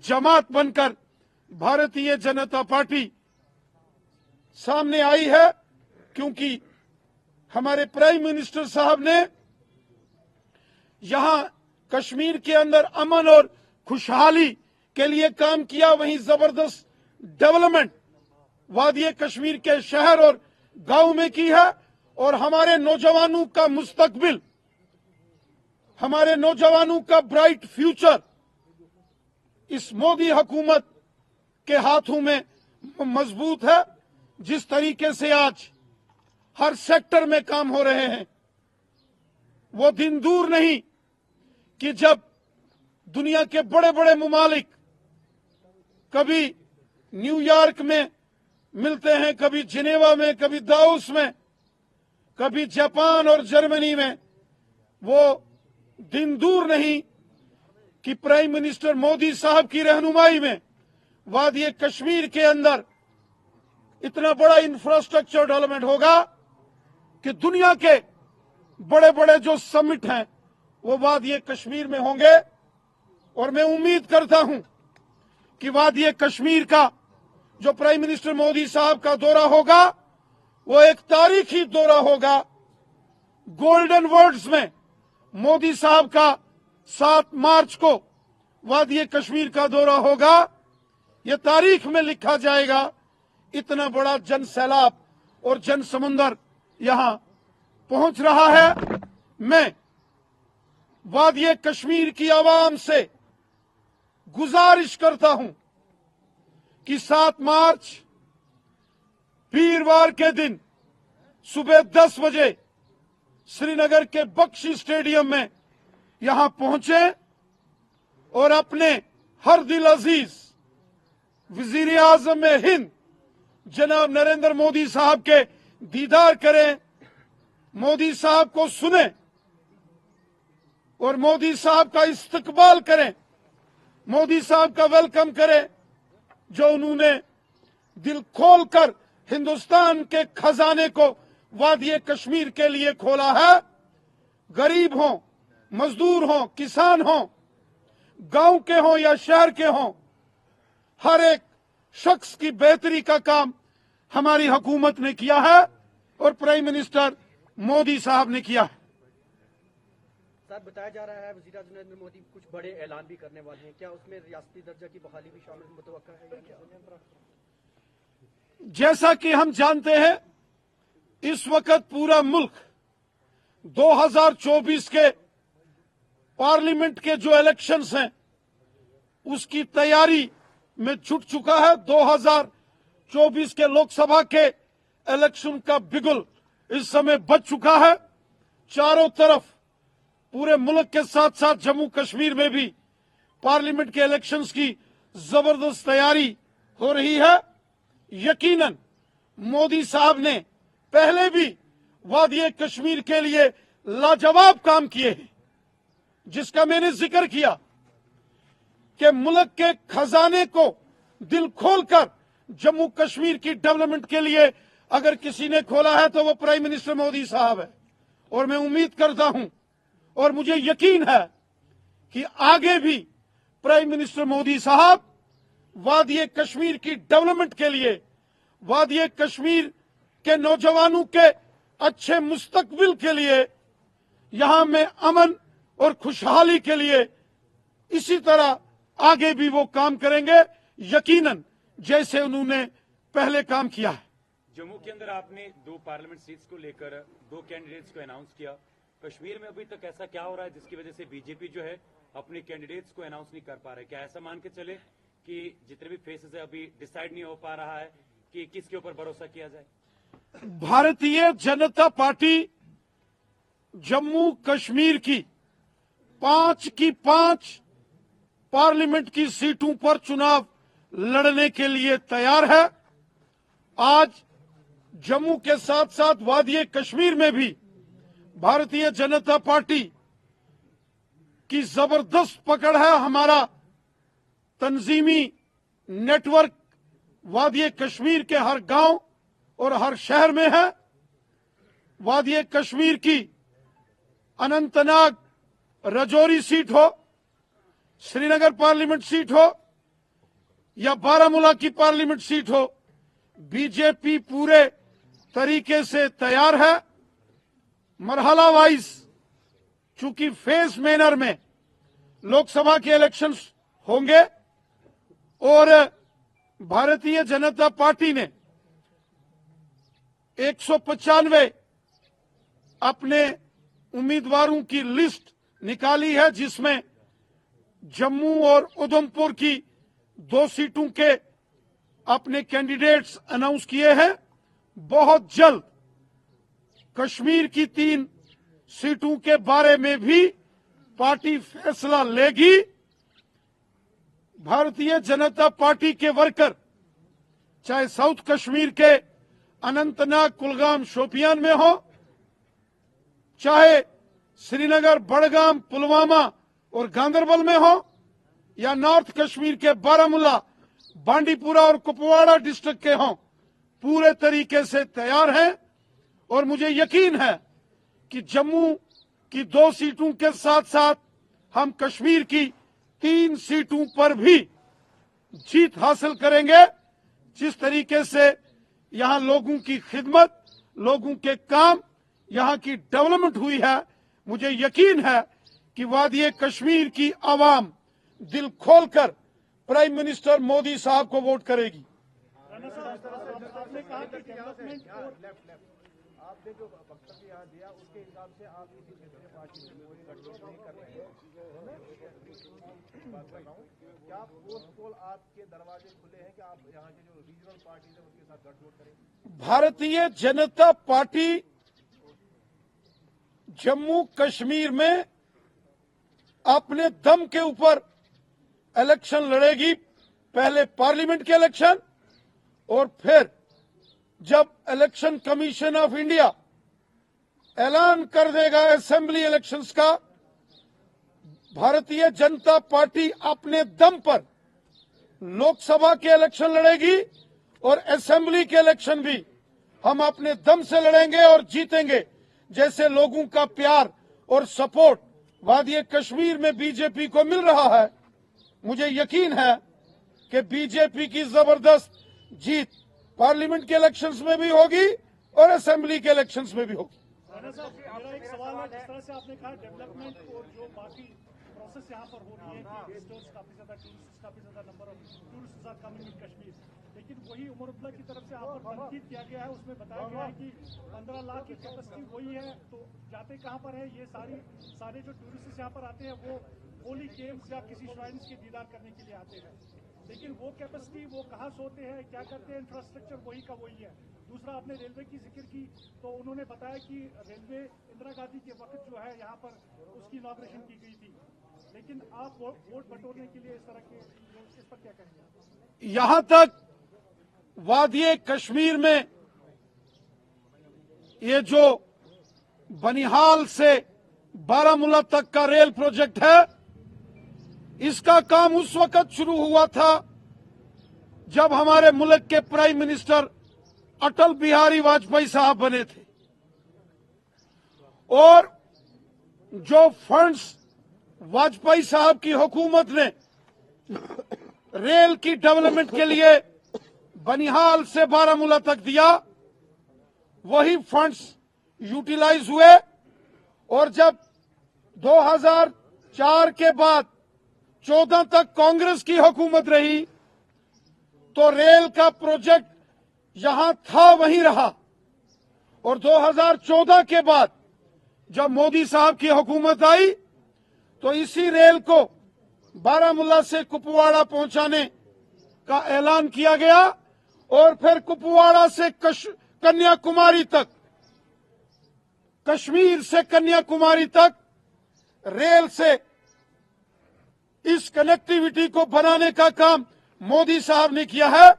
जमात बनकर भारतीय जनता पार्टी सामने आई है, क्योंकि हमारे प्राइम मिनिस्टर साहब ने यहां कश्मीर के अंदर अमन और खुशहाली के लिए काम किया, वहीं जबरदस्त डेवलपमेंट वादिये कश्मीर के शहर और गांव में की है। और हमारे नौजवानों का मुस्तकबिल, हमारे नौजवानों का ब्राइट फ्यूचर इस मोदी हुकूमत के हाथों में मजबूत है। जिस तरीके से आज हर सेक्टर में काम हो रहे हैं, वो दिन दूर नहीं कि जब दुनिया के बड़े बड़े मुमालिक कभी न्यूयॉर्क में मिलते हैं, कभी जिनेवा में, कभी दाउस में, कभी जापान और जर्मनी में, वो दिन दूर नहीं कि प्राइम मिनिस्टर मोदी साहब की रहनुमाई में वादिये कश्मीर के अंदर इतना बड़ा इंफ्रास्ट्रक्चर डेवलपमेंट होगा कि दुनिया के बड़े बड़े जो समिट हैं वो वादिये कश्मीर में होंगे। और मैं उम्मीद करता हूं कि वादिये कश्मीर का जो प्राइम मिनिस्टर मोदी साहब का दौरा होगा वो एक तारीखी दौरा होगा। गोल्डन वर्ड्स में मोदी साहब का 7 मार्च को वादिये कश्मीर का दौरा होगा, ये तारीख में लिखा जाएगा। इतना बड़ा जन सैलाब और जन समुंदर यहां पहुंच रहा है। मैं वादिये कश्मीर की आवाम से गुजारिश करता हूं कि 7 मार्च वीरवार के दिन सुबह 10 बजे श्रीनगर के बख्शी स्टेडियम में यहां पहुंचे और अपने हर दिल अजीज वजीर आजम में हिंद जनाब नरेंद्र मोदी साहब के दीदार करें, मोदी साहब को सुने और मोदी साहब का इस्तकबाल करें, मोदी साहब का वेलकम करें, जो उन्होंने दिल खोलकर हिंदुस्तान के खजाने को वादिये कश्मीर के लिए खोला है। गरीब हों, मजदूर हों, किसान हों, गांव के हों या शहर के हों, हर एक शख्स की बेहतरी का काम हमारी हुकूमत ने किया है और प्राइम मिनिस्टर मोदी साहब ने किया है। सर, बताया जा रहा है वज़ीर आज़म नरेंद्र मोदी कुछ बड़े ऐलान भी करने वाले हैं, क्या उसमें रियासती दर्जा की बहाली भी शामिल मुतवक्का है या क्या? जैसा कि हम जानते हैं, इस वक्त पूरा मुल्क 2024 के पार्लियामेंट के जो इलेक्शंस हैं उसकी तैयारी में जुट चुका है। 2024 के लोकसभा के इलेक्शन का बिगुल इस समय बज चुका है। चारों तरफ पूरे मुल्क के साथ साथ जम्मू कश्मीर में भी पार्लियामेंट के इलेक्शंस की जबरदस्त तैयारी हो रही है। यकीनन मोदी साहब ने पहले भी वादिये कश्मीर के लिए लाजवाब काम किए हैं, जिसका मैंने जिक्र किया कि मुल्क के खजाने को दिल खोलकर जम्मू कश्मीर की डेवलपमेंट के लिए अगर किसी ने खोला है तो वो प्राइम मिनिस्टर मोदी साहब है। और मैं उम्मीद करता हूं और मुझे यकीन है कि आगे भी प्राइम मिनिस्टर मोदी साहब वादिये कश्मीर की डेवलपमेंट के लिए, वादिये कश्मीर के नौजवानों के अच्छे मुस्तकबिल के लिए, यहां में अमन और खुशहाली के लिए इसी तरह आगे भी वो काम करेंगे, यकीनन जैसे उन्होंने पहले काम किया है। जम्मू के अंदर आपने 2 पार्लियामेंट सीट्स को लेकर 2 कैंडिडेट्स को अनाउंस किया। कश्मीर में अभी तक ऐसा क्या हो रहा है जिसकी वजह से बीजेपी जो है अपने कैंडिडेट्स को अनाउंस नहीं कर पा रहे? क्या ऐसा मान के चले कि जितने भी फेसेस है अभी डिसाइड नहीं हो पा रहा है कि किसके ऊपर भरोसा किया जाए? भारतीय जनता पार्टी जम्मू कश्मीर की 5 की 5 पार्लियामेंट की सीटों पर चुनाव लड़ने के लिए तैयार है। आज जम्मू के साथ साथ वादिये कश्मीर में भी भारतीय जनता पार्टी की जबरदस्त पकड़ है। हमारा तंजीमी नेटवर्क वादिये कश्मीर के हर गांव और हर शहर में है। वादिये कश्मीर की अनंतनाग राजौरी सीट हो, श्रीनगर पार्लियामेंट सीट हो या बारामूला की पार्लियामेंट सीट हो, बीजेपी पूरे तरीके से तैयार है। मरहला वाइज चूंकि फेज मैनर में लोकसभा के इलेक्शंस होंगे और भारतीय जनता पार्टी ने 195 अपने उम्मीदवारों की लिस्ट निकाली है, जिसमें जम्मू और उधमपुर की 2 सीटों के अपने कैंडिडेट्स अनाउंस किए हैं। बहुत जल्द कश्मीर की 3 सीटों के बारे में भी पार्टी फैसला लेगी। भारतीय जनता पार्टी के वर्कर चाहे साउथ कश्मीर के अनंतनाग, कुलगाम, शोपियान में हो, चाहे श्रीनगर, बड़गाम, पुलवामा और गांदरबल में हो, या नॉर्थ कश्मीर के बारामूला, बांडीपुरा और कुपवाड़ा डिस्ट्रिक्ट के हों, पूरे तरीके से तैयार हैं। और मुझे यकीन है कि जम्मू की 2 सीटों के साथ साथ हम कश्मीर की 3 सीटों पर भी जीत हासिल करेंगे। जिस तरीके से यहां लोगों की खिदमत, लोगों के काम, यहां की डेवलपमेंट हुई है, मुझे यकीन है कि वादी कश्मीर की आवाम दिल खोलकर प्राइम मिनिस्टर मोदी साहब को वोट करेगी। आपने कहा कि डेवलपमेंट और आपने जो वक्तव्य यहाँ दिया उसके हिसाब से आप किसी दूसरे पार्टी से कोई गठजोड़ नहीं कर रहे हैं। बात कर रहा हूँ, क्या पोस्ट पोल आपके दरवाजे खुले हैं कि आप यहाँ के जो रीजनल पार्टी है उसके साथ गठजोड़ करेंगे? भारतीय जनता पार्टी जम्मू कश्मीर में अपने दम के ऊपर इलेक्शन लड़ेगी। पहले पार्लियामेंट के इलेक्शन और फिर जब इलेक्शन कमीशन ऑफ इंडिया ऐलान कर देगा असेंबली इलेक्शंस का, भारतीय जनता पार्टी अपने दम पर लोकसभा के इलेक्शन लड़ेगी और असेंबली के इलेक्शन भी हम अपने दम से लड़ेंगे और जीतेंगे। जैसे लोगों का प्यार और सपोर्ट वादी कश्मीर में बीजेपी को मिल रहा है, मुझे यकीन है कि बीजेपी की जबरदस्त जीत पार्लियामेंट के इलेक्शंस में भी होगी और असेंबली के इलेक्शंस में भी होगी। मेरा एक सवाल है, जिस तरह से आपने कहा डेवलपमेंट और जो बाकी प्रोसेस यहाँ पर हो रही है, विजिटर्स काफी ज्यादा, टूरिस्ट काफी ज्यादा number of tourist are coming in Kashmir, लेकिन वही उमर अब्दुल्ला की तरफ से यहाँ पर तनकीद किया गया है। उसमें बताया गया है कि 15 लाख की कैपेसिटी वही है, तो जाते कहाँ पर है? ये सारे जो टूरिस्ट यहाँ पर आते हैं वो होली गेम्स या किसी श्राइन्स के दीदार करने के लिए आते हैं, लेकिन वो कैपेसिटी वो कहाँ सोते हैं, क्या करते हैं, इंफ्रास्ट्रक्चर वही का वही है। दूसरा, आपने रेलवे की जिक्र की तो उन्होंने बताया कि रेलवे इंदिरा गांधी के वक्त जो है यहाँ पर उसकी इनॉग्रेशन की गई थी, लेकिन आप वोट बटोरने के लिए इस तरह के, इस पर क्या कहेंगे? यहां तक वादी कश्मीर में ये जो बनिहाल से बारामूला तक का रेल प्रोजेक्ट है, इसका काम उस वक्त शुरू हुआ था जब हमारे मुल्क के प्राइम मिनिस्टर अटल बिहारी वाजपेयी साहब बने थे, और जो फंड्स वाजपेयी साहब की हुकूमत ने रेल की डेवलपमेंट के लिए बनिहाल से बारामूला तक दिया, वही फंड्स यूटिलाइज हुए। और जब 2004 के बाद 14 तक कांग्रेस की हुकूमत रही तो रेल का प्रोजेक्ट यहां था वहीं रहा, और 2014 के बाद जब मोदी साहब की हुकूमत आई तो इसी रेल को बारामूला से कुपवाड़ा पहुंचाने का ऐलान किया गया, और फिर कुपवाड़ा से कन्याकुमारी तक, कश्मीर से कन्याकुमारी तक रेल से इस कनेक्टिविटी को बनाने का काम मोदी साहब ने किया है।